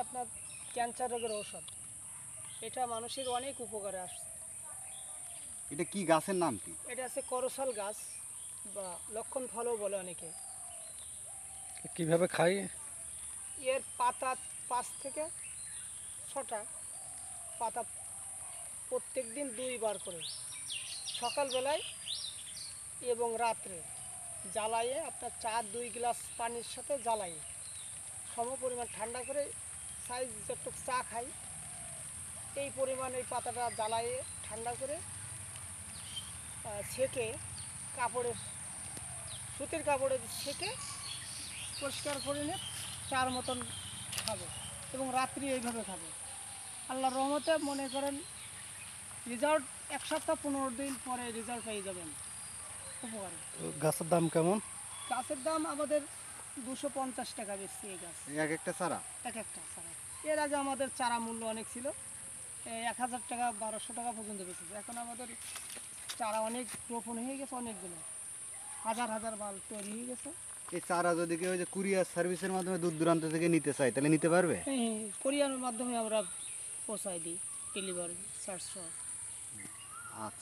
আপনার ক্যান্সার রোগের ঔষধ। এটা মানুষের অনেক উপকারে আসছে। এটা কি গাছের নাম কি? এটা আছে করসাল গাছ বা লক্ষণ ফলও বলে অনেকে। কিভাবে খাই? এর পাতা 5 থেকে 6টা পাতা প্রত্যেক দিন 2 বার করে সকালবেলায় এবং রাত্রে জ্বালাইয়ে আপনার চা 2 গ্লাস পানির সাথে জ্বালাইয়ে সম পরিমাণ ঠান্ডা করে সাইজ যতটুকু চা খাই এই পরিমাণ এই পাতাটা জ্বালাইয়ে ঠান্ডা করে ছেঁকে কাপড়ের সুতির কাপড়ে ছেঁকে পরিষ্কার করে নিয়ে চার মতন খাবে এবং রাত্রি এইভাবে খাবে। আল্লাহর রহমতে মনে করেন রেজাল্ট 1 সপ্তাহ 15 দিন পরে রেজাল্ট পেয়ে যাবেন উপকারে। গাছের দাম কেমন? গাছের দাম আমাদের 250 টাকা বেশি এই গাছ এক একটা চারা? এক একটা চারা। এর আগে আমাদের চারা মূল্য অনেক ছিল, 1000 টাকা 1200 টাকা পর্যন্ত বেশি। এখন আমাদের চারা অনেক রোপণ হয়ে গেছে, অনেকগুলো হাজার হাজার মাল তৈরি হয়ে গেছে। এই চারা যদি কেউ যে কুরিয়ার সার্ভিসের মাধ্যমে দূর দূরান্ত থেকে নিতে চায় তাহলে নিতে পারবে? কোরিয়ার মাধ্যমে আমরা পৌঁছাই দিই, ডেলিভারি চার্জ সহ।